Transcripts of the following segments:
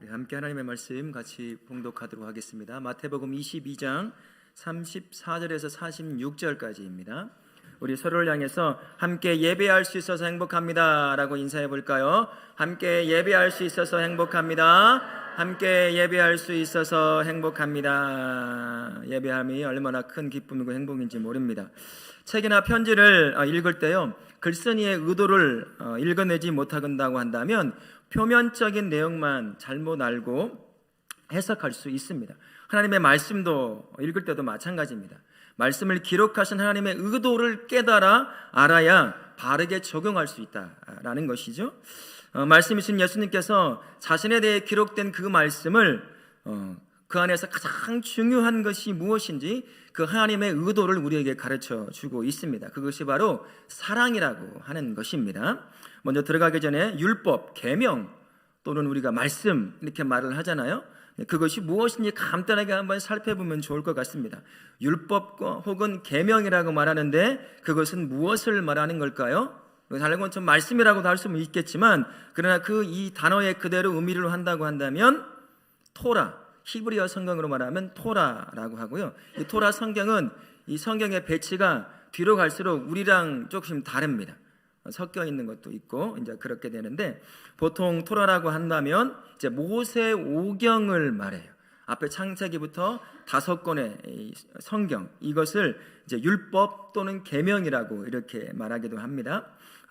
함께 하나님의 말씀 같이 봉독하도록 하겠습니다. 마태복음 22장 34절에서 46절까지입니다. 우리 서로를 향해서 함께 예배할 수 있어서 행복합니다 라고 인사해 볼까요? 함께 예배할 수 있어서 행복합니다. 함께 예배할 수 있어서 행복합니다. 예배함이 얼마나 큰 기쁨이고 행복인지 모릅니다. 책이나 편지를 읽을 때요, 글쓴이의 의도를 읽어내지 못한다고 한다면 표면적인 내용만 잘못 알고 해석할 수 있습니다. 하나님의 말씀도 읽을 때도 마찬가지입니다. 말씀을 기록하신 하나님의 의도를 깨달아 알아야 바르게 적용할 수 있다라는 것이죠. 말씀이신 예수님께서 자신에 대해 기록된 그 말씀을 그 안에서 가장 중요한 것이 무엇인지 그 하나님의 의도를 우리에게 가르쳐 주고 있습니다. 그것이 바로 사랑이라고 하는 것입니다. 먼저 들어가기 전에 율법, 계명 또는 우리가 말씀 이렇게 말을 하잖아요. 그것이 무엇인지 간단하게 한번 살펴보면 좋을 것 같습니다. 율법과 혹은 계명이라고 말하는데 그것은 무엇을 말하는 걸까요? 다른 좀 말씀이라고도 할 수는 있겠지만, 그러나 이 단어의 그대로 의미를 한다고 한다면 토라, 히브리어 성경으로 말하면 토라라고 하고요. 이 토라 성경은 이 성경의 배치가 뒤로 갈수록 우리랑 조금 다릅니다. 섞여 있는 것도 있고 이제 그렇게 되는데, 보통 토라라고 한다면 이제 모세 오경을 말해요. 앞에 창세기부터 5권의 성경, 이것을 이제 율법 또는 계명이라고 이렇게 말하기도 합니다.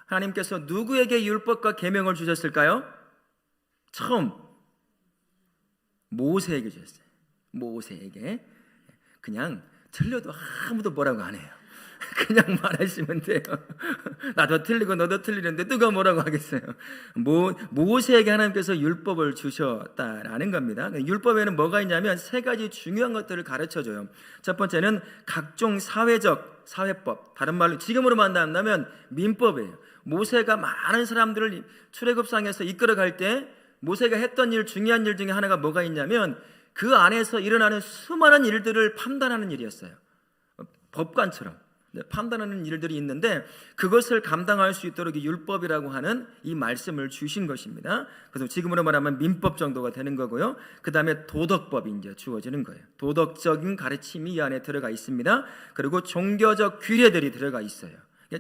하나님께서 누구에게 율법과 계명을 주셨을까요? 처음 모세에게 주셨어요. 모세에게. 그냥 틀려도 아무도 뭐라고 안 해요. 그냥 말하시면 돼요. 나도 틀리고 너도 틀리는데 누가 뭐라고 하겠어요. 모세에게 하나님께서 율법을 주셨다라는 겁니다. 율법에는 뭐가 있냐면 3가지 중요한 것들을 가르쳐줘요. 첫 번째는 각종 사회법, 다른 말로 지금으로 말한다면 민법이에요. 모세가 많은 사람들을 출애굽상에서 이끌어갈 때 모세가 했던 중요한 일 중에 하나가 뭐가 있냐면 그 안에서 일어나는 수많은 일들을 판단하는 일이었어요. 법관처럼 판단하는 일들이 있는데 그것을 감당할 수 있도록 이 율법이라고 하는 이 말씀을 주신 것입니다. 그래서 지금으로 말하면 민법 정도가 되는 거고요. 그 다음에 도덕법이 이제 주어지는 거예요. 도덕적인 가르침이 이 안에 들어가 있습니다. 그리고 종교적 규례들이 들어가 있어요.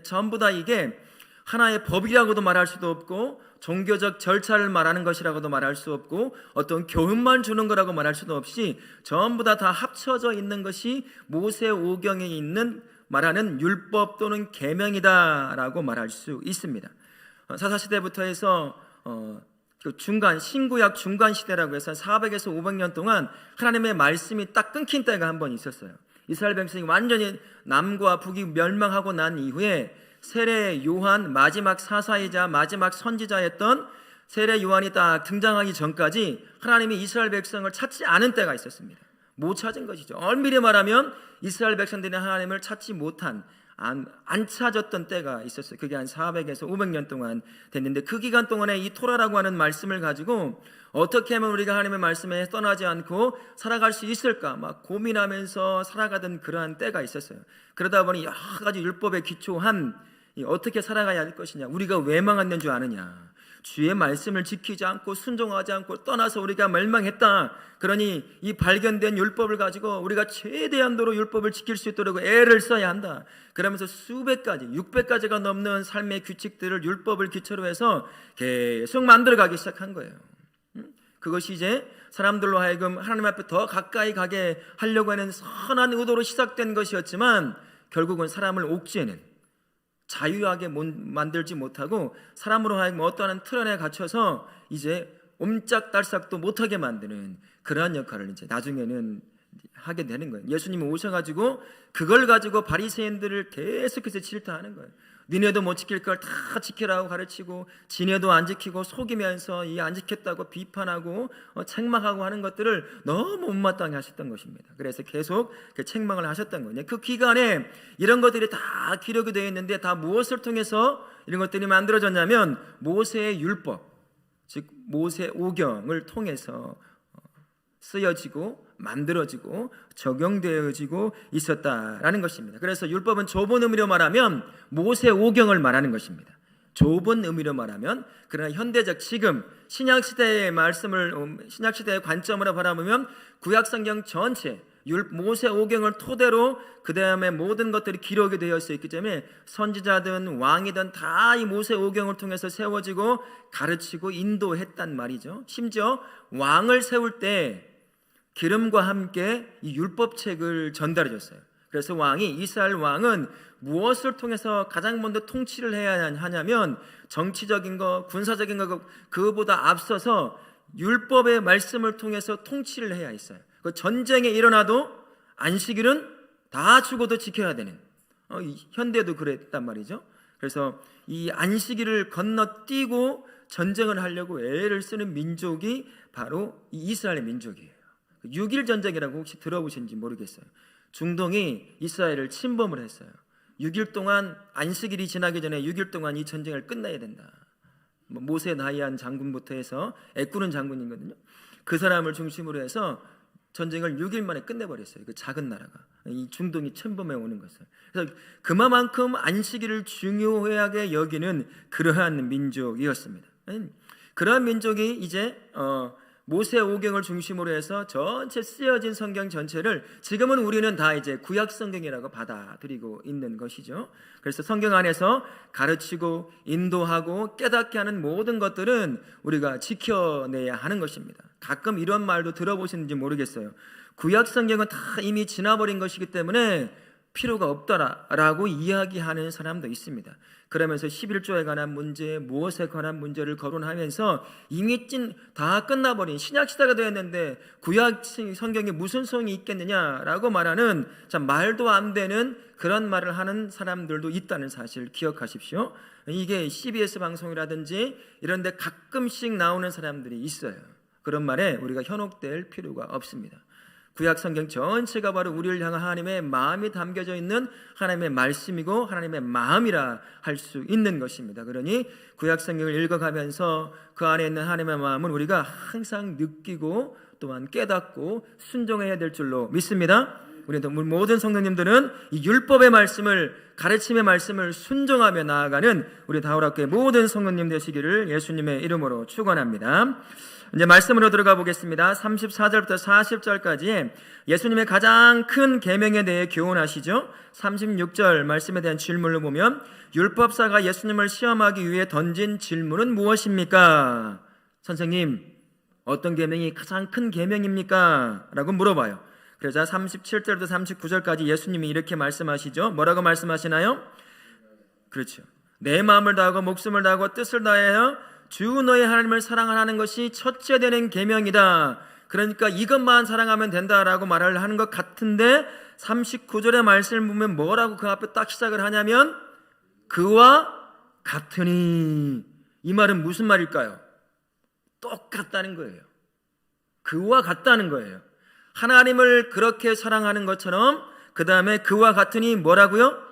전부 다 이게 하나의 법이라고도 말할 수도 없고 종교적 절차를 말하는 것이라고도 말할 수 없고 어떤 교훈만 주는 거라고 말할 수도 없이 전부 다 합쳐져 있는 것이 모세 오경에 있는 말하는 율법 또는 계명이다라고 말할 수 있습니다. 사사시대부터 해서 신구약 중간 시대라고 해서 400에서 500년 동안 하나님의 말씀이 딱 끊긴 때가 한 번 있었어요. 이스라엘 백성이 완전히 남과 북이 멸망하고 난 이후에 세례 요한, 마지막 사사이자 마지막 선지자였던 세례 요한이 딱 등장하기 전까지 하나님이 이스라엘 백성을 찾지 않은 때가 있었습니다. 못 찾은 것이죠. 엄밀히 말하면 이스라엘 백성들이 하나님을 찾지 못한, 안 찾았던 때가 있었어요. 그게 한 400에서 500년 동안 됐는데 그 기간 동안에 이 토라라고 하는 말씀을 가지고 어떻게 하면 우리가 하나님의 말씀에 떠나지 않고 살아갈 수 있을까 막 고민하면서 살아가던 그러한 때가 있었어요. 그러다 보니 여러 가지 율법에 기초한 어떻게 살아가야 할 것이냐, 우리가 왜 망했는 줄 아느냐, 주의 말씀을 지키지 않고 순종하지 않고 떠나서 우리가 멸망했다. 그러니 이 발견된 율법을 가지고 우리가 최대한도로 율법을 지킬 수 있도록 애를 써야 한다. 그러면서 수백 가지, 600가지가 넘는 삶의 규칙들을 율법을 기초로 해서 계속 만들어가기 시작한 거예요. 그것이 이제 사람들로 하여금 하나님 앞에 더 가까이 가게 하려고 하는 선한 의도로 시작된 것이었지만 결국은 사람을 옥죄는, 자유하게 만들지 못하고 사람으로 하여금 어떠한 틀 안에 갇혀서 이제 옴짝달싹도 못하게 만드는 그러한 역할을 이제 나중에는 하게 되는 거예요. 예수님이 오셔가지고 그걸 가지고 바리새인들을 계속해서 질타하는 거예요. 니네도 못 지킬 걸 다 지키라고 가르치고 지네도 안 지키고 속이면서 이 안 지켰다고 비판하고 책망하고 하는 것들을 너무 못마땅해 하셨던 것입니다. 그래서 계속 책망을 하셨던 거예요. 그 기간에 이런 것들이 다 기록이 되어 있는데 다 무엇을 통해서 이런 것들이 만들어졌냐면 모세의 율법, 즉 모세 오경을 통해서 쓰여지고 만들어지고 적용되어지고 있었다라는 것입니다. 그래서 율법은 좁은 의미로 말하면 모세 오경을 말하는 것입니다. 좁은 의미로 말하면, 그러나 현대적 지금 신약시대의 신약시대의 관점으로 바라보면 구약성경 전체 모세 오경을 토대로 그 다음에 모든 것들이 기록이 되어 있기 때문에 선지자든 왕이든 다 이 모세 오경을 통해서 세워지고 가르치고 인도했단 말이죠. 심지어 왕을 세울 때 기름과 함께 이 율법책을 전달해 줬어요. 그래서 이스라엘 왕은 무엇을 통해서 가장 먼저 통치를 해야 하냐면 정치적인 거, 군사적인 거, 그거보다 앞서서 율법의 말씀을 통해서 통치를 해야 했어요. 그 전쟁에 일어나도 안식일은 다 죽어도 지켜야 되는, 현대도 그랬단 말이죠. 그래서 이 안식일을 건너뛰고 전쟁을 하려고 애를 쓰는 민족이 바로 이 이스라엘의 민족이에요. 6.1 전쟁이라고 혹시 들어보신지 모르겠어요. 중동이 이스라엘을 침범을 했어요. 6일 동안, 안식일이 지나기 전에 6일 동안 이 전쟁을 끝내야 된다. 모세 나이안 장군부터 해서 에꾸른 장군이거든요. 그 사람을 중심으로 해서 전쟁을 6일 만에 끝내버렸어요. 그 작은 나라가 이 중동이 침범해 오는 것을. 그래서 그만큼 안식일을 중요하게 여기는 그러한 민족이었습니다. 그러한 민족이 이제 모세 오경을 중심으로 해서 전체 쓰여진 성경 전체를 지금은 우리는 다 이제 구약 성경이라고 받아들이고 있는 것이죠. 그래서 성경 안에서 가르치고 인도하고 깨닫게 하는 모든 것들은 우리가 지켜내야 하는 것입니다. 가끔 이런 말도 들어보시는지 모르겠어요. 구약 성경은 다 이미 지나버린 것이기 때문에 필요가 없다라고 이야기하는 사람도 있습니다. 그러면서 11조에 관한 문제, 무엇에 관한 문제를 거론하면서 이미 다 끝나버린 신약시대가 되었는데 구약 성경에 무슨 소용이 있겠느냐라고 말하는 참 말도 안 되는 그런 말을 하는 사람들도 있다는 사실 기억하십시오. 이게 CBS 방송이라든지 이런 데 가끔씩 나오는 사람들이 있어요. 그런 말에 우리가 현혹될 필요가 없습니다. 구약 성경 전체가 바로 우리를 향한 하나님의 마음이 담겨져 있는 하나님의 말씀이고 하나님의 마음이라 할 수 있는 것입니다. 그러니 구약 성경을 읽어가면서 그 안에 있는 하나님의 마음은 우리가 항상 느끼고 또한 깨닫고 순종해야 될 줄로 믿습니다. 우리 모든 성도님들은 이 율법의 말씀을, 가르침의 말씀을 순종하며 나아가는 우리 다울학교의 모든 성도님 되시기를 예수님의 이름으로 축원합니다. 이제 말씀으로 들어가 보겠습니다. 34절부터 40절까지 예수님의 가장 큰 계명에 대해 교훈하시죠. 36절 말씀에 대한 질문을 보면 율법사가 예수님을 시험하기 위해 던진 질문은 무엇입니까? 선생님, 어떤 계명이 가장 큰 계명입니까? 라고 물어봐요. 그러자 37절부터 39절까지 예수님이 이렇게 말씀하시죠. 뭐라고 말씀하시나요? 그렇죠. 내 마음을 다하고 목숨을 다하고 뜻을 다하여 주 너의 하나님을 사랑하는 것이 첫째 되는 계명이다. 그러니까 이것만 사랑하면 된다라고 말을 하는 것 같은데 39절의 말씀을 보면 뭐라고 그 앞에 딱 시작을 하냐면 그와 같으니. 이 말은 무슨 말일까요? 똑같다는 거예요. 그와 같다는 거예요. 하나님을 그렇게 사랑하는 것처럼 그 다음에 그와 같으니 뭐라고요?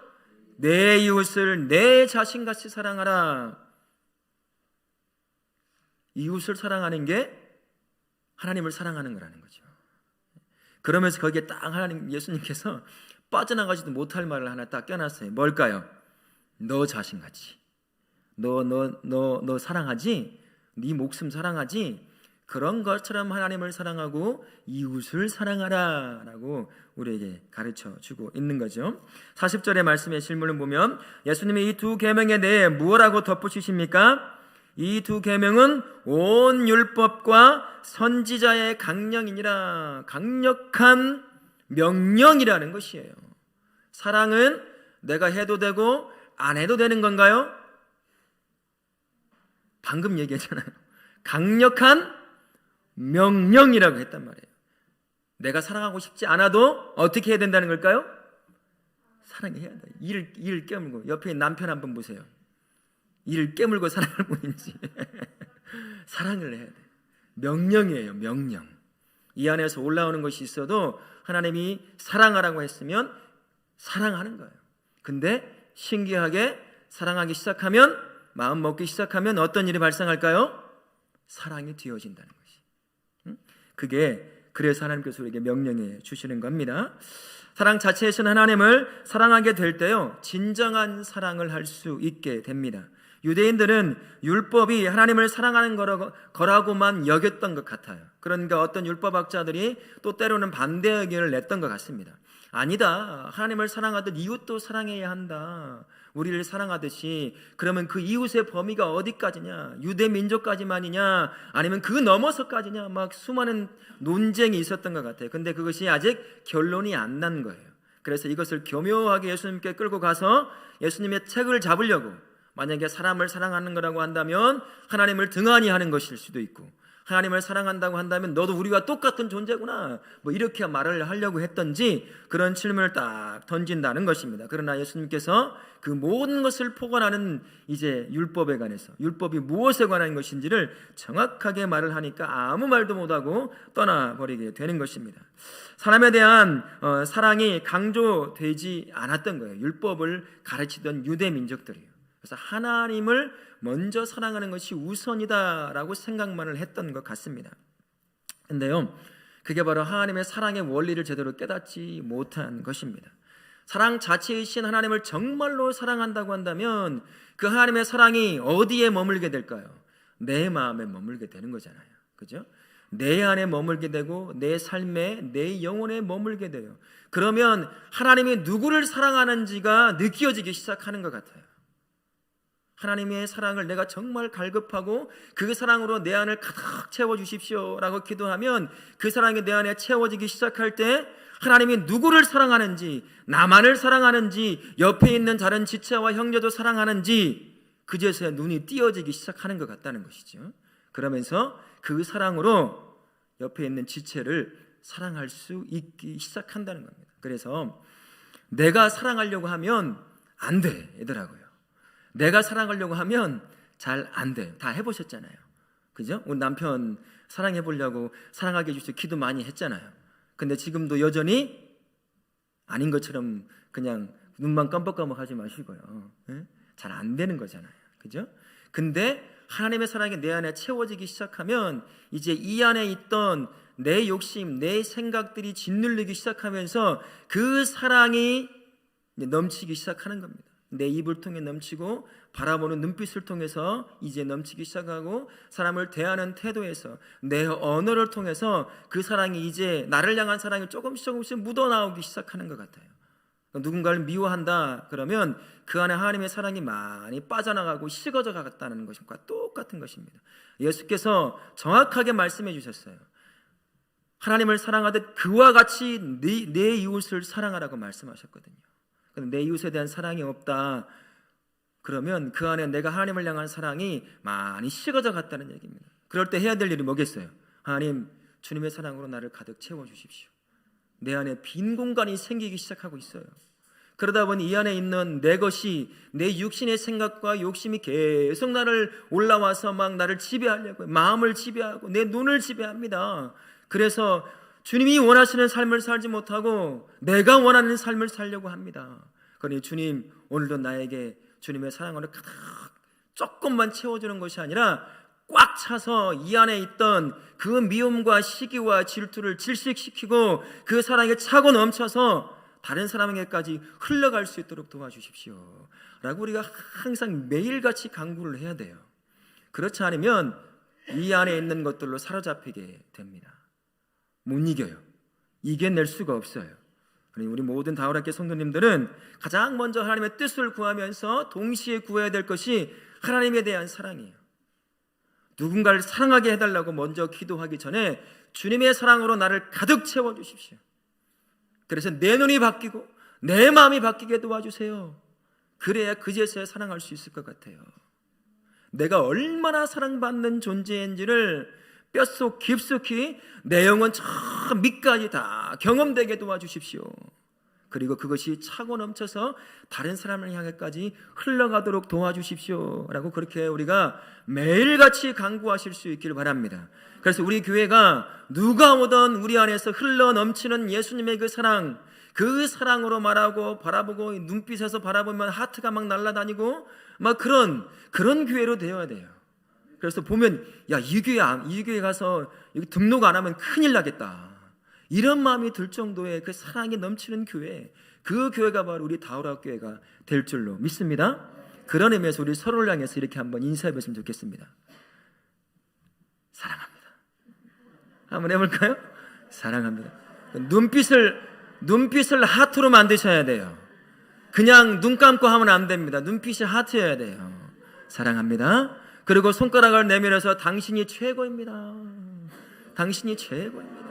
내 이웃을 내 자신같이 사랑하라. 이웃을 사랑하는 게 하나님을 사랑하는 거라는 거죠. 그러면서 거기에 딱 예수님께서 빠져나가지도 못할 말을 하나 딱 껴놨어요. 뭘까요? 너 자신같이. 너 사랑하지? 네 목숨 사랑하지? 그런 것처럼 하나님을 사랑하고 이웃을 사랑하라 라고 우리에게 가르쳐 주고 있는 거죠. 40절의 말씀의 질문을 보면 예수님이 이 두 계명에 대해 무엇라고 덧붙이십니까? 이 두 계명은 온 율법과 선지자의 강령이니라. 강력한 명령이라는 것이에요. 사랑은 내가 해도 되고 안 해도 되는 건가요? 방금 얘기했잖아요. 강력한 명령이라고 했단 말이에요. 내가 사랑하고 싶지 않아도 어떻게 해야 된다는 걸까요? 사랑해야 돼. 이를 깨물고. 옆에 남편 한번 보세요. 이를 깨물고 사랑할 뿐인지 사랑을 해야 돼. 명령이에요. 명령. 이 안에서 올라오는 것이 있어도 하나님이 사랑하라고 했으면 사랑하는 거예요. 근데 신기하게 사랑하기 시작하면, 마음 먹기 시작하면 어떤 일이 발생할까요? 사랑이 되어진다는 것이. 그게 그래서 하나님께서 우리에게 명령해 주시는 겁니다. 사랑 자체이신 하나님을 사랑하게 될 때요, 진정한 사랑을 할 수 있게 됩니다. 유대인들은 율법이 하나님을 사랑하는 거라고만 여겼던 것 같아요. 그러니까 어떤 율법학자들이 또 때로는 반대 의견을 냈던 것 같습니다. 아니다, 하나님을 사랑하듯 이웃도 사랑해야 한다. 우리를 사랑하듯이. 그러면 그 이웃의 범위가 어디까지냐? 유대 민족까지만이냐? 아니면 그 넘어서까지냐? 막 수많은 논쟁이 있었던 것 같아요. 근데 그것이 아직 결론이 안 난 거예요. 그래서 이것을 교묘하게 예수님께 끌고 가서 예수님의 책을 잡으려고, 만약에 사람을 사랑하는 거라고 한다면 하나님을 등한히 하는 것일 수도 있고, 하나님을 사랑한다고 한다면 너도 우리와 똑같은 존재구나, 뭐 이렇게 말을 하려고 했던지 그런 질문을 딱 던진다는 것입니다. 그러나 예수님께서 그 모든 것을 포괄하는 이제 율법에 관해서, 율법이 무엇에 관한 것인지를 정확하게 말을 하니까 아무 말도 못하고 떠나버리게 되는 것입니다. 사람에 대한 사랑이 강조되지 않았던 거예요. 율법을 가르치던 유대 민족들이요. 그래서 하나님을 먼저 사랑하는 것이 우선이다라고 생각만을 했던 것 같습니다. 근데요, 그게 바로 하나님의 사랑의 원리를 제대로 깨닫지 못한 것입니다. 사랑 자체이신 하나님을 정말로 사랑한다고 한다면 그 하나님의 사랑이 어디에 머물게 될까요? 내 마음에 머물게 되는 거잖아요. 그죠? 내 안에 머물게 되고 내 삶에, 내 영혼에 머물게 돼요. 그러면 하나님이 누구를 사랑하는지가 느껴지기 시작하는 것 같아요. 하나님의 사랑을 내가 정말 갈급하고 그 사랑으로 내 안을 가득 채워주십시오 라고 기도하면 그 사랑이 내 안에 채워지기 시작할 때 하나님이 누구를 사랑하는지, 나만을 사랑하는지, 옆에 있는 다른 지체와 형제도 사랑하는지 그제서야 눈이 띄어지기 시작하는 것 같다는 것이죠. 그러면서 그 사랑으로 옆에 있는 지체를 사랑할 수 있기 시작한다는 겁니다. 그래서 내가 사랑하려고 하면 안 되더라고요. 내가 사랑하려고 하면 잘 안 돼. 다 해보셨잖아요. 그죠? 우리 남편 사랑해 보려고 사랑하게 해주셔서 기도 많이 했잖아요. 근데 지금도 여전히 아닌 것처럼 그냥 눈만 깜빡깜빡 하지 마시고요. 잘 안 되는 거잖아요. 그죠? 근데 하나님의 사랑이 내 안에 채워지기 시작하면 이제 이 안에 있던 내 욕심, 내 생각들이 짓눌리기 시작하면서 그 사랑이 넘치기 시작하는 겁니다. 내 입을 통해 넘치고 바라보는 눈빛을 통해서 이제 넘치기 시작하고 사람을 대하는 태도에서 내 언어를 통해서 그 사랑이 이제 나를 향한 사랑이 조금씩 묻어나오기 시작하는 것 같아요. 누군가를 미워한다 그러면 그 안에 하나님의 사랑이 많이 빠져나가고 식어져 갔다는 것과 똑같은 것입니다. 예수께서 정확하게 말씀해 주셨어요. 하나님을 사랑하듯 그와 같이 내 이웃을 사랑하라고 말씀하셨거든요. 내 이웃에 대한 사랑이 없다 그러면 그 안에 내가 하나님을 향한 사랑이 많이 식어져 갔다는 얘기입니다. 그럴 때 해야 될 일이 뭐겠어요? 하나님, 주님의 사랑으로 나를 가득 채워주십시오. 내 안에 빈 공간이 생기기 시작하고 있어요. 그러다 보니 이 안에 있는 내 것이, 내 육신의 생각과 욕심이 계속 나를 올라와서 막 나를 지배하려고 해요. 마음을 지배하고 내 눈을 지배합니다. 그래서 주님이 원하시는 삶을 살지 못하고 내가 원하는 삶을 살려고 합니다. 그러니 주님, 오늘도 나에게 주님의 사랑으로 가득 조금만 채워주는 것이 아니라 꽉 차서 이 안에 있던 그 미움과 시기와 질투를 질식시키고 그 사랑에 차고 넘쳐서 다른 사람에게까지 흘러갈 수 있도록 도와주십시오 라고 우리가 항상 매일같이 간구를 해야 돼요. 그렇지 않으면 이 안에 있는 것들로 사로잡히게 됩니다. 못 이겨요. 이겨낼 수가 없어요. 우리 모든 다울학교 성도님들은 가장 먼저 하나님의 뜻을 구하면서 동시에 구해야 될 것이 하나님에 대한 사랑이에요. 누군가를 사랑하게 해달라고 먼저 기도하기 전에 주님의 사랑으로 나를 가득 채워주십시오. 그래서 내 눈이 바뀌고 내 마음이 바뀌게 도와주세요. 그래야 그제서야 사랑할 수 있을 것 같아요. 내가 얼마나 사랑받는 존재인지를 뼛속 깊숙이 내 영혼 저 밑까지 다 경험되게 도와주십시오. 그리고 그것이 차고 넘쳐서 다른 사람을 향해까지 흘러가도록 도와주십시오 라고 그렇게 우리가 매일같이 간구하실 수 있기를 바랍니다. 그래서 우리 교회가 누가 오던 우리 안에서 흘러 넘치는 예수님의 그 사랑으로 말하고 바라보고 눈빛에서 바라보면 하트가 막 날아다니고 막 그런 교회로 되어야 돼요. 그래서 보면 이 교회 가서 여기 등록 안 하면 큰일 나겠다 이런 마음이 들 정도의 그 사랑이 넘치는 교회, 그 교회가 바로 우리 다울학 교회가 될 줄로 믿습니다. 그런 의미에서 우리 서로를 향해서 이렇게 한번 인사해 보시면 좋겠습니다. 사랑합니다. 한번 해볼까요? 사랑합니다. 눈빛을 하트로 만드셔야 돼요. 그냥 눈 감고 하면 안 됩니다. 눈빛이 하트여야 돼요. 사랑합니다. 그리고 손가락을 내밀어서 당신이 최고입니다. 당신이 최고입니다.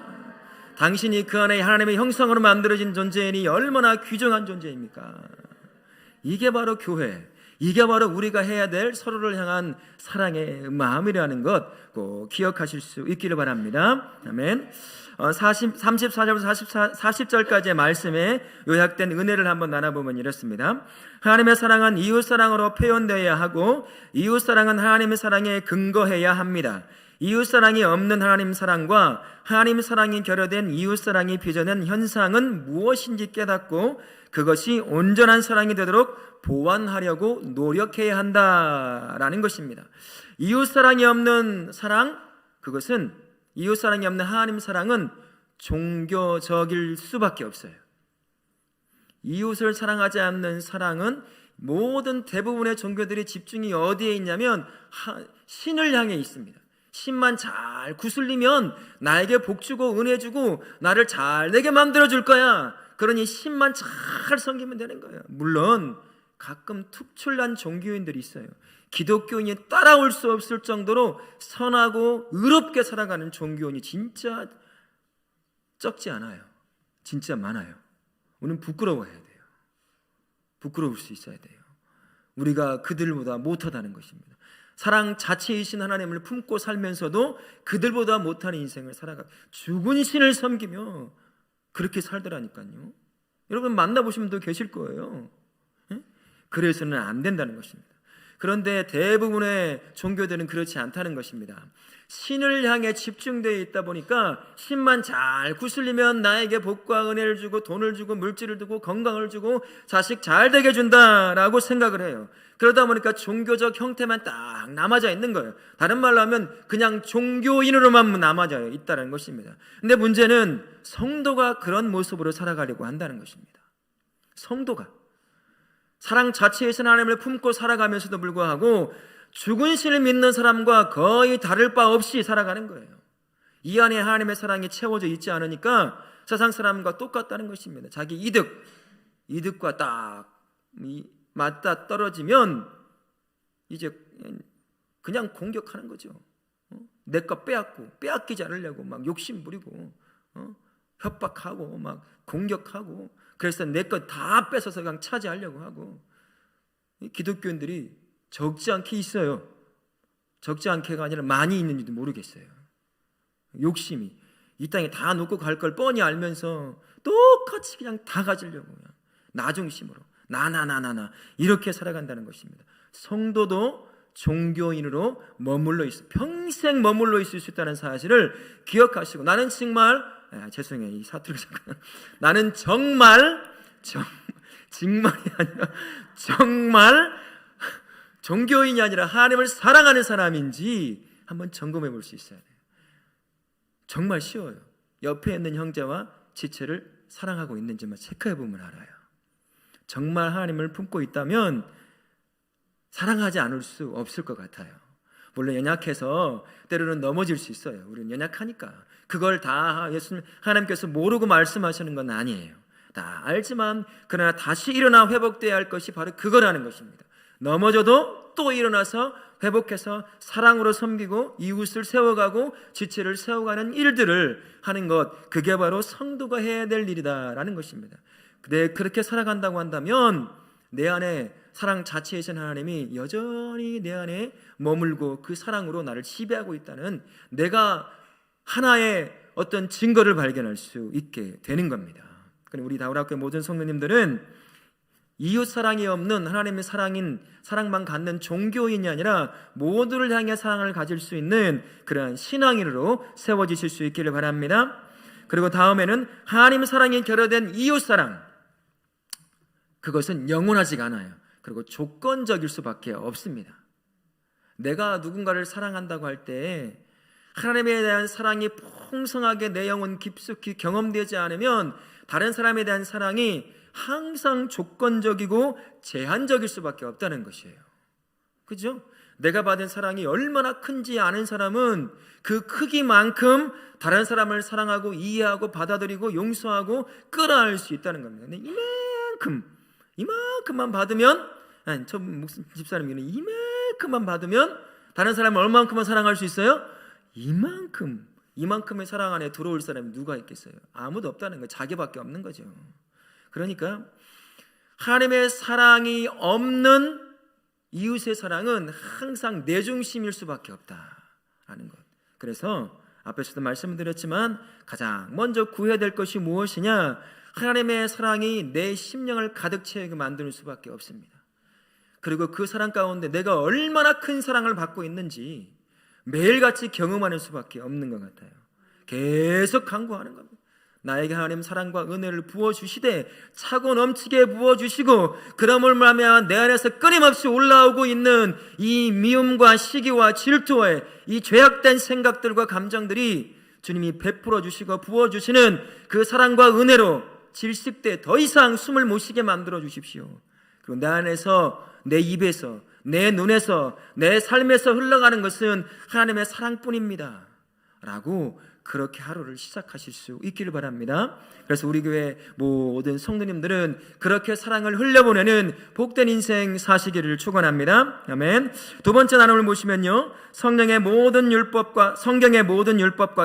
당신이 그 안에 하나님의 형상으로 만들어진 존재이니 얼마나 귀중한 존재입니까? 이게 바로 교회, 이게 바로 우리가 해야 될 서로를 향한 사랑의 마음이라는 것 꼭 기억하실 수 있기를 바랍니다. 아멘. 34절부터 40절까지의 말씀에 요약된 은혜를 한번 나눠보면 이렇습니다. 하나님의 사랑은 이웃사랑으로 표현되어야 하고 이웃사랑은 하나님의 사랑에 근거해야 합니다. 이웃사랑이 없는 하나님 사랑과 하나님 사랑이 결여된 이웃사랑이 빚어낸 현상은 무엇인지 깨닫고 그것이 온전한 사랑이 되도록 보완하려고 노력해야 한다라는 것입니다. 이웃사랑이 없는 사랑, 그것은 이웃사랑이 없는 하나님 사랑은 종교적일 수밖에 없어요. 이웃을 사랑하지 않는 사랑은 모든 대부분의 종교들이 집중이 어디에 있냐면 신을 향해 있습니다. 신만 잘 구슬리면 나에게 복 주고 은혜 주고 나를 잘 되게 만들어 줄 거야. 그러니 신만 잘 섬기면 되는 거예요. 물론 가끔 특출난 종교인들이 있어요. 기독교인이 따라올 수 없을 정도로 선하고 의롭게 살아가는 종교인이 진짜 적지 않아요. 진짜 많아요. 우리는 부끄러워해야 돼요. 부끄러울 수 있어야 돼요. 우리가 그들보다 못하다는 것입니다. 사랑 자체이신 하나님을 품고 살면서도 그들보다 못한 인생을 살아가 죽은 신을 섬기며 그렇게 살더라니까요. 여러분 만나보신 분도 계실 거예요. 그래서는 안 된다는 것입니다. 그런데 대부분의 종교들은 그렇지 않다는 것입니다. 신을 향해 집중되어 있다 보니까 신만 잘 구슬리면 나에게 복과 은혜를 주고 돈을 주고 물질을 주고 건강을 주고 자식 잘 되게 준다라고 생각을 해요. 그러다 보니까 종교적 형태만 딱 남아져 있는 거예요. 다른 말로 하면 그냥 종교인으로만 남아져 있다는 것입니다. 근데 문제는 성도가 그런 모습으로 살아가려고 한다는 것입니다. 성도가 사랑 자체에서 하나님을 품고 살아가면서도 불구하고 죽은 신을 믿는 사람과 거의 다를 바 없이 살아가는 거예요. 이 안에 하나님의 사랑이 채워져 있지 않으니까 세상 사람과 똑같다는 것입니다. 자기 이득과 딱 맞다 떨어지면 이제 그냥 공격하는 거죠. 내 거 빼앗기지 않으려고 막 욕심 부리고 협박하고 막 공격하고 그래서 내 것 다 뺏어서 그냥 차지하려고 하고. 기독교인들이 적지 않게 있어요. 적지 않게가 아니라 많이 있는지도 모르겠어요. 욕심이 이 땅에 다 놓고 갈 걸 뻔히 알면서 똑같이 그냥 다 가지려고 그냥 나 중심으로 나 이렇게 살아간다는 것입니다. 성도도 종교인으로 머물러 있어 평생 머물러 있을 수 있다는 사실을 기억하시고 나는 정말 죄송해요. 이 사투리 잠깐. 나는 정말이 아니라 정말 종교인이 아니라 하나님을 사랑하는 사람인지 한번 점검해 볼 수 있어야 돼요. 정말 쉬워요. 옆에 있는 형제와 지체를 사랑하고 있는지만 체크해 보면 알아요. 정말 하나님을 품고 있다면 사랑하지 않을 수 없을 것 같아요. 물론 연약해서 때로는 넘어질 수 있어요. 우리는 연약하니까. 그걸 다 예수님 하나님께서 모르고 말씀하시는 건 아니에요. 다 알지만 그러나 다시 일어나 회복돼야 할 것이 바로 그거라는 것입니다. 넘어져도 또 일어나서 회복해서 사랑으로 섬기고 이웃을 세워가고 지체를 세워가는 일들을 하는 것, 그게 바로 성도가 해야 될 일이다라는 것입니다. 그렇게 살아간다고 한다면 내 안에 사랑 자체이신 하나님이 여전히 내 안에 머물고 그 사랑으로 나를 지배하고 있다는 내가 하나의 어떤 증거를 발견할 수 있게 되는 겁니다. 그럼 우리 다울학교의 모든 성도님들은 이웃 사랑이 없는 하나님의 사랑만 갖는 종교인이 아니라 모두를 향해 사랑을 가질 수 있는 그러한 신앙인으로 세워지실 수 있기를 바랍니다. 그리고 다음에는 하나님 사랑이 결여된 이웃 사랑, 그것은 영원하지가 않아요. 그리고 조건적일 수밖에 없습니다. 내가 누군가를 사랑한다고 할 때 하나님에 대한 사랑이 풍성하게 내 영혼 깊숙이 경험되지 않으면 다른 사람에 대한 사랑이 항상 조건적이고 제한적일 수밖에 없다는 것이에요. 그죠? 내가 받은 사랑이 얼마나 큰지 아는 사람은 그 크기만큼 다른 사람을 사랑하고 이해하고 받아들이고 용서하고 끌어안을 수 있다는 겁니다. 근데 이만큼만 받으면, 아니, 저 집사님이 이만큼만 받으면 다른 사람을 얼마만큼만 사랑할 수 있어요? 이만큼의 사랑 안에 들어올 사람이 누가 있겠어요? 아무도 없다는 거예요. 자기밖에 없는 거죠. 그러니까 하나님의 사랑이 없는 이웃의 사랑은 항상 내 중심일 수밖에 없다라는 것. 그래서 앞에서도 말씀드렸지만 가장 먼저 구해야 될 것이 무엇이냐? 하나님의 사랑이 내 심령을 가득 채우게 만드는 수밖에 없습니다. 그리고 그 사랑 가운데 내가 얼마나 큰 사랑을 받고 있는지 매일같이 경험하는 수밖에 없는 것 같아요. 계속 간구하는 겁니다. 나에게 하나님 사랑과 은혜를 부어주시되 차고 넘치게 부어주시고 그럼을 말하면 내 안에서 끊임없이 올라오고 있는 이 미움과 시기와 질투와 이 죄악된 생각들과 감정들이 주님이 베풀어 주시고 부어주시는 그 사랑과 은혜로 질식돼 더 이상 숨을 못 쉬게 만들어 주십시오. 그리고 내 안에서, 내 입에서, 내 눈에서, 내 삶에서 흘러가는 것은 하나님의 사랑뿐입니다 라고 그렇게 하루를 시작하실 수 있기를 바랍니다. 그래서 우리 교회 모든 성도님들은 그렇게 사랑을 흘려보내는 복된 인생 사시기를 축원합니다. 아멘. 두 번째 나눔을 보시면요, 성경의 모든 율법과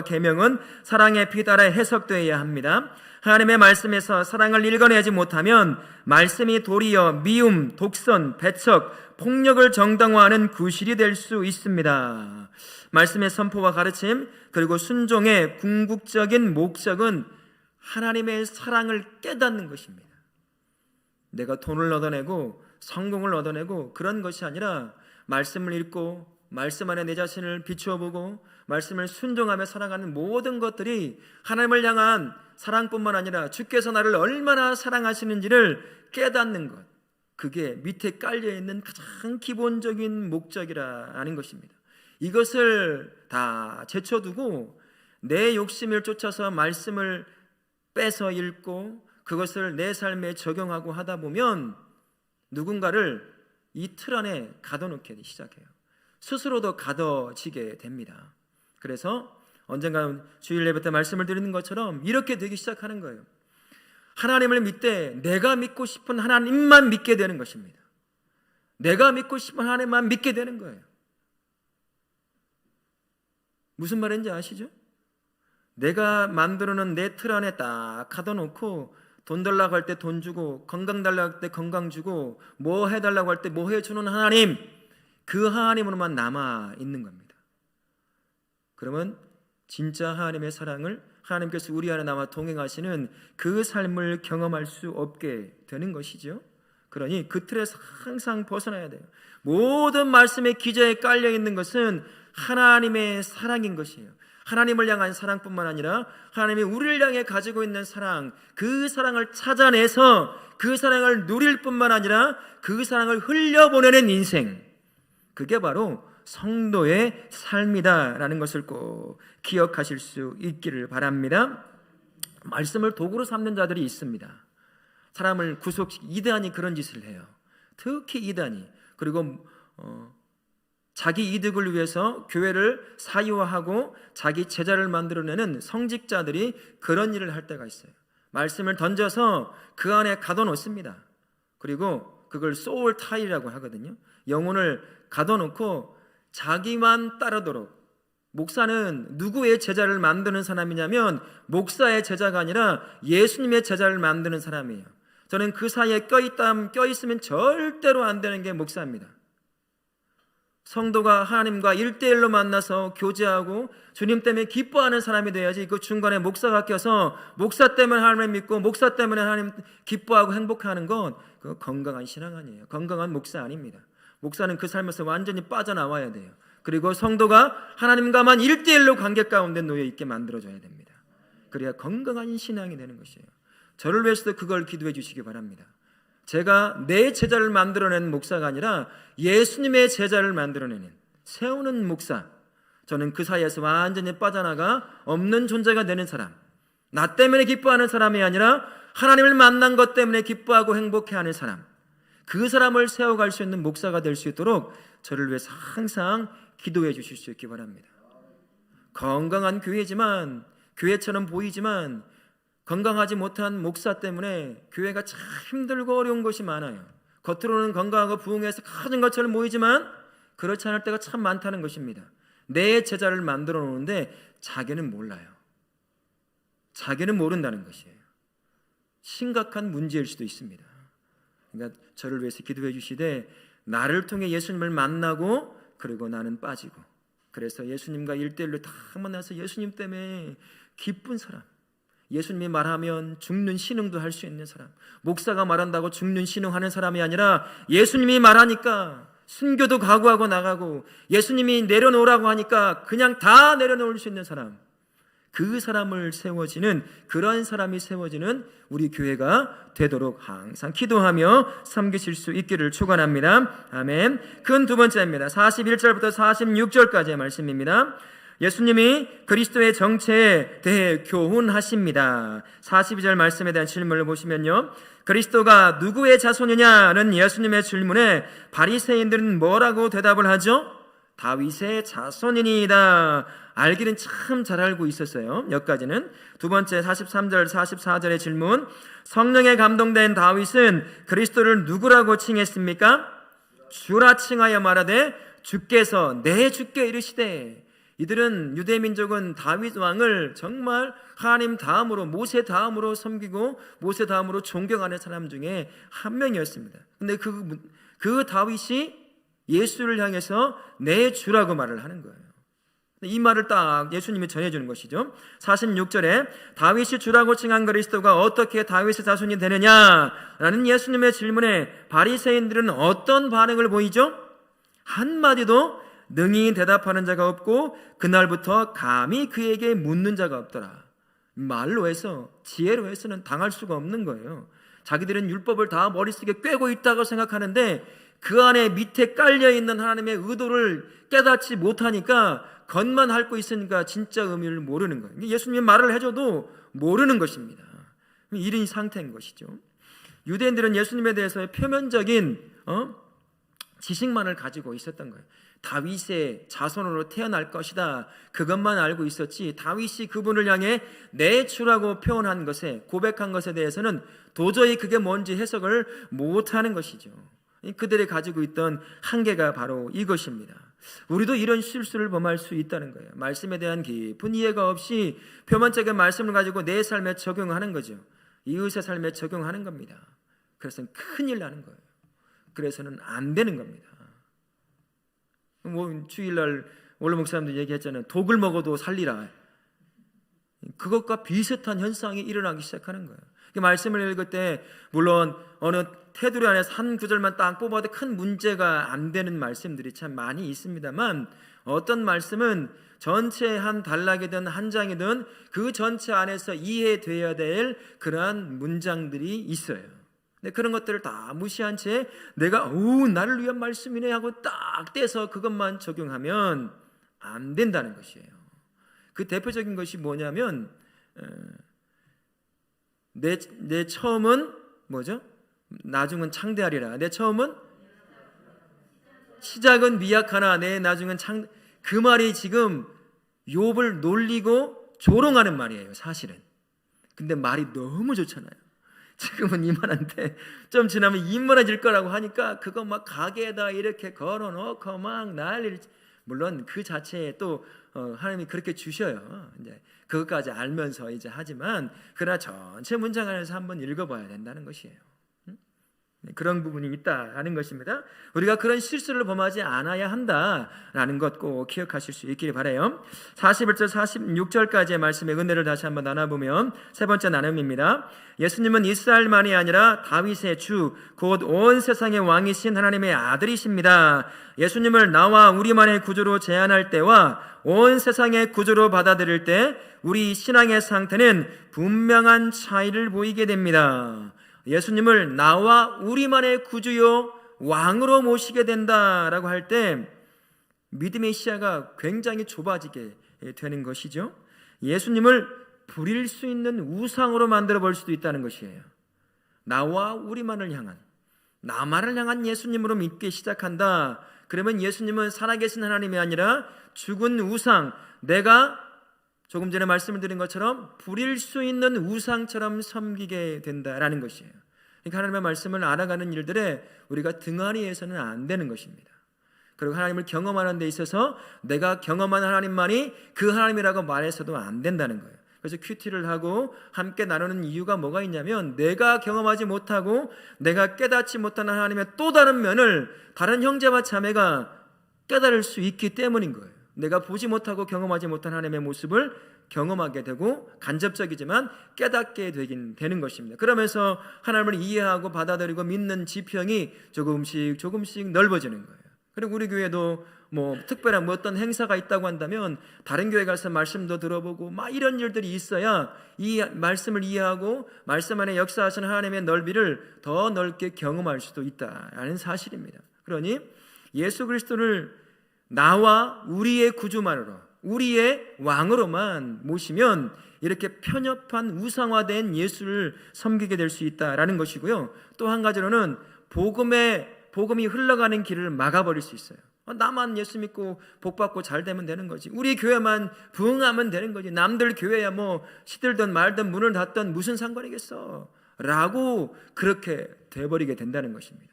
계명은 사랑의 피 따라 해석되어야 합니다. 하나님의 말씀에서 사랑을 읽어내지 못하면 말씀이 도리어 미움, 독선, 배척, 폭력을 정당화하는 구실이 될 수 있습니다. 말씀의 선포와 가르침 그리고 순종의 궁극적인 목적은 하나님의 사랑을 깨닫는 것입니다. 내가 돈을 얻어내고 성공을 얻어내고 그런 것이 아니라 말씀을 읽고 말씀 안에 내 자신을 비추어 보고 말씀을 순종하며 살아가는 모든 것들이 하나님을 향한 사랑뿐만 아니라 주께서 나를 얼마나 사랑하시는지를 깨닫는 것, 그게 밑에 깔려있는 가장 기본적인 목적이라는 것입니다. 이것을 다 제쳐두고 내 욕심을 쫓아서 말씀을 빼서 읽고 그것을 내 삶에 적용하고 하다 보면 누군가를 이 틀 안에 가둬놓게 시작해요. 스스로도 가둬지게 됩니다. 그래서 언젠가 주일 예배 때 말씀을 드리는 것처럼 이렇게 되기 시작하는 거예요. 하나님을 믿되 내가 믿고 싶은 하나님만 믿게 되는 것입니다. 내가 믿고 싶은 하나님만 믿게 되는 거예요. 무슨 말인지 아시죠? 내가 만들어놓은 내 틀 안에 딱 가둬놓고 돈 달라고 할 때 돈 주고 건강 달라고 할 때 건강 주고 뭐 해달라고 할 때 뭐 해주는 하나님, 그 하나님으로만 남아있는 겁니다. 그러면 진짜 하나님의 사랑을 하나님께서 우리 안에 남아 동행하시는 그 삶을 경험할 수 없게 되는 것이죠. 그러니 그 틀에서 항상 벗어나야 돼요. 모든 말씀의 기저에 깔려있는 것은 하나님의 사랑인 것이에요. 하나님을 향한 사랑뿐만 아니라 하나님이 우리를 향해 가지고 있는 사랑, 그 사랑을 찾아내서 그 사랑을 누릴 뿐만 아니라 그 사랑을 흘려보내는 인생, 그게 바로 성도의 삶이다라는 것을 꼭 기억하실 수 있기를 바랍니다. 말씀을 도구로 삼는 자들이 있습니다. 사람을 이단이 그런 짓을 해요. 특히 이단이. 그리고 자기 이득을 위해서 교회를 사유화하고 자기 제자를 만들어내는 성직자들이 그런 일을 할 때가 있어요. 말씀을 던져서 그 안에 가둬놓습니다. 그리고 그걸 소울 타이라고 하거든요. 영혼을 가둬놓고 자기만 따르도록. 목사는 누구의 제자를 만드는 사람이냐면 목사의 제자가 아니라 예수님의 제자를 만드는 사람이에요. 저는 그 사이에 껴있으면 절대로 안 되는 게 목사입니다. 성도가 하나님과 1대1로 만나서 교제하고 주님 때문에 기뻐하는 사람이 돼야지 그 중간에 목사가 껴서 목사 때문에 하나님을 믿고 목사 때문에 하나님 기뻐하고 행복해하는 건 그거 건강한 신앙 아니에요. 건강한 목사 아닙니다. 목사는 그 삶에서 완전히 빠져나와야 돼요. 그리고 성도가 하나님과만 1대1로 관계 가운데 놓여 있게 만들어줘야 됩니다. 그래야 건강한 신앙이 되는 것이에요. 저를 위해서도 그걸 기도해 주시기 바랍니다. 제가 내 제자를 만들어내는 목사가 아니라 예수님의 제자를 만들어내는, 세우는 목사. 저는 그 사이에서 완전히 빠져나가 없는 존재가 되는 사람, 나 때문에 기뻐하는 사람이 아니라 하나님을 만난 것 때문에 기뻐하고 행복해하는 사람, 그 사람을 세워갈 수 있는 목사가 될 수 있도록 저를 위해서 항상 기도해 주실 수 있기 바랍니다. 건강한 교회지만, 교회처럼 보이지만 건강하지 못한 목사 때문에 교회가 참 힘들고 어려운 것이 많아요. 겉으로는 건강하고 부흥해서 가진 것처럼 보이지만 그렇지 않을 때가 참 많다는 것입니다. 내 제자를 만들어 놓는데 자기는 몰라요. 자기는 모른다는 것이에요. 심각한 문제일 수도 있습니다. 그러니까 저를 위해서 기도해 주시되 나를 통해 예수님을 만나고 그리고 나는 빠지고, 그래서 예수님과 1:1로 다 만나서 예수님 때문에 기쁜 사람, 예수님이 말하면 죽는 신흥도 할 수 있는 사람, 목사가 말한다고 죽는 신흥하는 사람이 아니라 예수님이 말하니까 순교도 각오하고 나가고 예수님이 내려놓으라고 하니까 그냥 다 내려놓을 수 있는 사람, 그 사람을 세워지는, 그런 사람이 세워지는 우리 교회가 되도록 항상 기도하며 섬기실 수 있기를 축원합니다. 아멘. 큰 두 번째입니다. 41절부터 46절까지의 말씀입니다. 예수님이 그리스도의 정체에 대해 교훈하십니다. 42절 말씀에 대한 질문을 보시면요, 그리스도가 누구의 자손이냐는 예수님의 질문에 바리새인들은 뭐라고 대답을 하죠? 다윗의 자손이니이다. 알기는 참 잘 알고 있었어요. 여기까지는. 두 번째 43절 44절의 질문, 성령에 감동된 다윗은 그리스도를 누구라고 칭했습니까? 주라 칭하여 말하되 주께서 내 주께 이르시되. 이들은, 유대민족은 다윗 왕을 정말 하나님 다음으로, 모세 다음으로 섬기고 모세 다음으로 존경하는 사람 중에 한 명이었습니다. 근데 그 다윗이 예수를 향해서 내 주라고 말을 하는 거예요. 이 말을 딱 예수님이 전해주는 것이죠. 46절에 다윗이 주라고 칭한 그리스도가 어떻게 다윗의 자손이 되느냐라는 예수님의 질문에 바리새인들은 어떤 반응을 보이죠? 한마디도 능히 대답하는 자가 없고 그날부터 감히 그에게 묻는 자가 없더라. 말로 해서, 지혜로 해서는 당할 수가 없는 거예요. 자기들은 율법을 다 머릿속에 꿰고 있다고 생각하는데 그 안에 밑에 깔려있는 하나님의 의도를 깨닫지 못하니까 겉만 핥고 있으니까 진짜 의미를 모르는 거예요. 예수님이 말을 해줘도 모르는 것입니다. 이런 상태인 것이죠. 유대인들은 예수님에 대해서 표면적인 지식만을 가지고 있었던 거예요. 다윗의 자손으로 태어날 것이다, 그것만 알고 있었지, 다윗이 그분을 향해 내 주라고 표현한 것에, 고백한 것에 대해서는 도저히 그게 뭔지 해석을 못하는 것이죠. 그들이 가지고 있던 한계가 바로 이것입니다. 우리도 이런 실수를 범할 수 있다는 거예요. 말씀에 대한 깊은 이해가 없이 표면적인 말씀을 가지고 내 삶에 적용하는 거죠. 이웃의 삶에 적용하는 겁니다. 그래서는 큰일 나는 거예요. 그래서는 안 되는 겁니다. 뭐 주일날 원로 목사님도 얘기했잖아요. 독을 먹어도 살리라. 그것과 비슷한 현상이 일어나기 시작하는 거예요. 말씀을 읽을 때 물론 어느 테두리 안에서 한 구절만 딱 뽑아도 큰 문제가 안 되는 말씀들이 참 많이 있습니다만, 어떤 말씀은 전체 한 단락이든 한 장이든 그 전체 안에서 이해되어야 될 그러한 문장들이 있어요. 근데 그런 것들을 다 무시한 채 내가 나를 위한 말씀이네 하고 딱 떼서 그것만 적용하면 안 된다는 것이에요. 그 대표적인 것이 뭐냐면 내 처음은 뭐죠? 나중은 창대하리라. 내 처음은 시작은 미약하나 내 나중은 그 말이 지금 욥을 놀리고 조롱하는 말이에요, 사실은. 근데 말이 너무 좋잖아요. 지금은 이만한데 좀 지나면 이만해질 거라고 하니까 그거 막 가게에다 이렇게 걸어놓고 막 난리를. 물론 그 자체에 또 하나님이 그렇게 주셔요. 이제 그것까지 알면서 이제 하지만, 그러나 전체 문장 안에서 한번 읽어봐야 된다는 것이에요. 그런 부분이 있다라는 것입니다. 우리가 그런 실수를 범하지 않아야 한다라는 것 꼭 기억하실 수 있기를 바라요. 41절 46절까지의 말씀의 은혜를 다시 한번 나눠보면, 세 번째 나눔입니다. 예수님은 이스라엘만이 아니라 다윗의 주, 곧 온 세상의 왕이신 하나님의 아들이십니다. 예수님을 나와 우리만의 구주로 제안할 때와 온 세상의 구주로 받아들일 때 우리 신앙의 상태는 분명한 차이를 보이게 됩니다. 예수님을 나와 우리만의 구주요 왕으로 모시게 된다라고 할 때 믿음의 시야가 굉장히 좁아지게 되는 것이죠. 예수님을 부릴 수 있는 우상으로 만들어 볼 수도 있다는 것이에요. 나와 우리만을 향한, 나만을 향한 예수님으로 믿기 시작한다. 그러면 예수님은 살아계신 하나님이 아니라 죽은 우상, 내가 조금 전에 말씀을 드린 것처럼 부릴 수 있는 우상처럼 섬기게 된다라는 것이에요. 그러니까 하나님의 말씀을 알아가는 일들에 우리가 등한히해서는 안 되는 것입니다. 그리고 하나님을 경험하는 데 있어서 내가 경험한 하나님만이 그 하나님이라고 말해서도 안 된다는 거예요. 그래서 큐티를 하고 함께 나누는 이유가 뭐가 있냐면, 내가 경험하지 못하고 내가 깨닫지 못하는 하나님의 또 다른 면을 다른 형제와 자매가 깨달을 수 있기 때문인 거예요. 내가 보지 못하고 경험하지 못한 하나님의 모습을 경험하게 되고 간접적이지만 깨닫게 되는 것입니다. 그러면서 하나님을 이해하고 받아들이고 믿는 지평이 조금씩 넓어지는 거예요. 그리고 우리 교회도 특별한 어떤 행사가 있다고 한다면 다른 교회 가서 말씀도 들어보고 이런 일들이 있어야 이 말씀을 이해하고 말씀 안에 역사하시는 하나님의 넓이를 더 넓게 경험할 수도 있다라는 사실입니다. 그러니 예수 그리스도를 나와 우리의 구주만으로, 우리의 왕으로만 모시면 이렇게 편협한 우상화된 예수를 섬기게 될 수 있다라는 것이고요. 또 한 가지로는 복음이 흘러가는 길을 막아버릴 수 있어요. 나만 예수 믿고 복받고 잘 되면 되는 거지, 우리 교회만 부흥하면 되는 거지, 남들 교회야 시들든 말든 문을 닫든 무슨 상관이겠어 라고 그렇게 돼버리게 된다는 것입니다.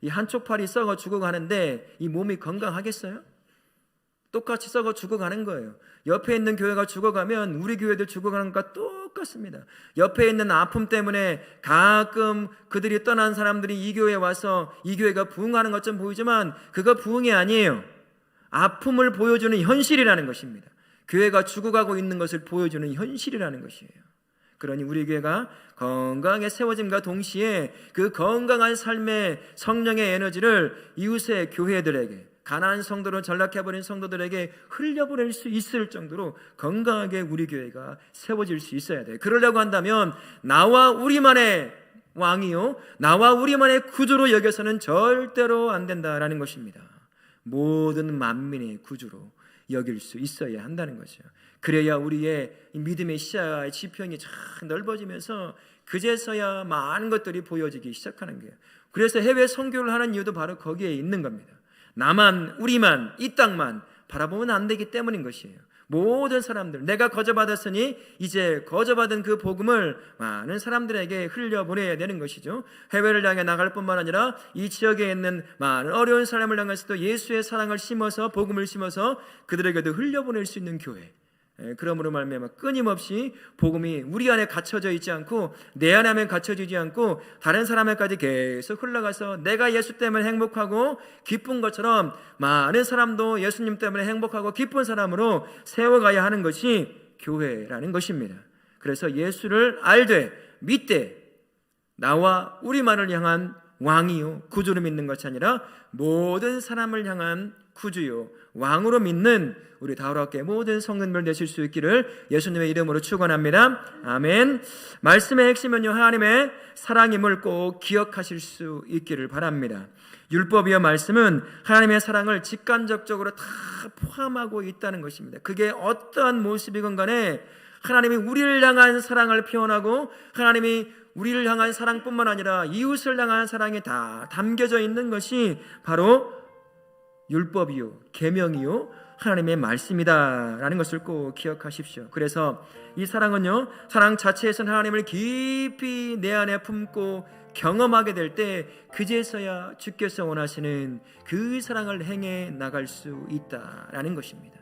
이 한쪽 팔이 썩어 죽어가는데 이 몸이 건강하겠어요? 똑같이 썩어 죽어가는 거예요. 옆에 있는 교회가 죽어가면 우리 교회도 죽어가는 것과 똑같습니다. 옆에 있는 아픔 때문에 가끔 그들이 떠난 사람들이 이 교회에 와서 이 교회가 부흥하는 것처럼 보이지만 그거 부흥이 아니에요. 아픔을 보여주는 현실이라는 것입니다. 교회가 죽어가고 있는 것을 보여주는 현실이라는 것이에요. 그러니 우리 교회가 건강하게 세워짐과 동시에 그 건강한 삶의 성령의 에너지를 이웃의 교회들에게, 가난한 성도로 전락해버린 성도들에게 흘려보낼 수 있을 정도로 건강하게 우리 교회가 세워질 수 있어야 돼요. 그러려고 한다면 나와 우리만의 왕이요, 나와 우리만의 구주로 여겨서는 절대로 안 된다라는 것입니다. 모든 만민의 구주로 여길 수 있어야 한다는 거죠. 그래야 우리의 믿음의 시야의 지평이 쫙 넓어지면서 그제서야 많은 것들이 보여지기 시작하는 거예요. 그래서 해외 선교를 하는 이유도 바로 거기에 있는 겁니다. 나만, 우리만, 이 땅만 바라보면 안 되기 때문인 것이에요. 모든 사람들, 내가 거저받았으니 이제 거저받은 그 복음을 많은 사람들에게 흘려보내야 되는 것이죠. 해외를 향해 나갈 뿐만 아니라 이 지역에 있는 많은 어려운 사람을 향해서도 예수의 사랑을 심어서, 복음을 심어서 그들에게도 흘려보낼 수 있는 교회, 그러므로 말미암아 끊임없이 복음이 우리 안에 갇혀져 있지 않고 내 안에 갇혀지지 않고 다른 사람에까지 계속 흘러가서 내가 예수 때문에 행복하고 기쁜 것처럼 많은 사람도 예수님 때문에 행복하고 기쁜 사람으로 세워가야 하는 것이 교회라는 것입니다. 그래서 예수를 알되 믿되 나와 우리만을 향한 왕이요 구주로 믿는 것이 아니라 모든 사람을 향한 구주요 왕으로 믿는 우리 다우라교회 모든 성도님들 되실 수 있기를 예수님의 이름으로 축원합니다. 아멘. 말씀의 핵심은요, 하나님의 사랑임을 꼭 기억하실 수 있기를 바랍니다. 율법이요 말씀은 하나님의 사랑을 직간접적으로 다 포함하고 있다는 것입니다. 그게 어떠한 모습이건 간에 하나님이 우리를 향한 사랑을 표현하고 하나님이 우리를 향한 사랑뿐만 아니라 이웃을 향한 사랑이 다 담겨져 있는 것이 바로 율법이요 계명이요 하나님의 말씀이다라는 것을 꼭 기억하십시오. 그래서 이 사랑은요, 사랑 자체에서는 하나님을 깊이 내 안에 품고 경험하게 될 때 그제서야 주께서 원하시는 그 사랑을 행해 나갈 수 있다라는 것입니다.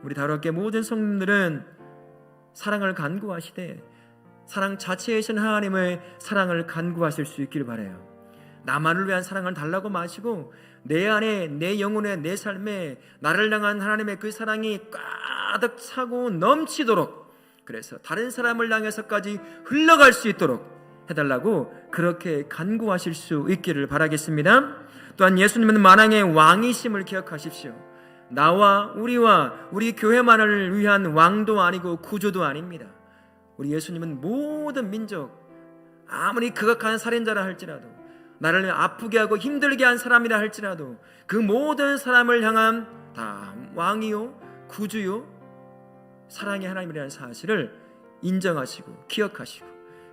우리 다루게 모든 성도들은 사랑을 간구하시되 사랑 자체이신 하나님의 사랑을 간구하실 수 있기를 바라요. 나만을 위한 사랑을 달라고 마시고 내 안에, 내 영혼에, 내 삶에 나를 향한 하나님의 그 사랑이 가득 차고 넘치도록, 그래서 다른 사람을 향해서까지 흘러갈 수 있도록 해달라고 그렇게 간구하실 수 있기를 바라겠습니다. 또한 예수님은 만왕의 왕이심을 기억하십시오. 나와 우리 교회만을 위한 왕도 아니고 구주도 아닙니다. 우리 예수님은 모든 민족, 아무리 극악한 살인자라 할지라도, 나를 아프게 하고 힘들게 한 사람이라 할지라도 그 모든 사람을 향한 다 왕이요 구주요 사랑의 하나님이라는 사실을 인정하시고 기억하시고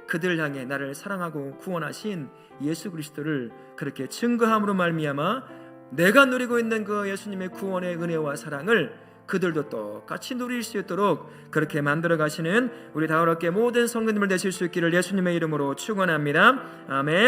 그들을 향해 나를 사랑하고 구원하신 예수 그리스도를 그렇게 증거함으로 말미암아 내가 누리고 있는 그 예수님의 구원의 은혜와 사랑을 그들도 똑같이 누릴 수 있도록 그렇게 만들어 가시는 우리 다우럽게 모든 성도님을 되실 수 있기를 예수님의 이름으로 축원합니다. 아멘.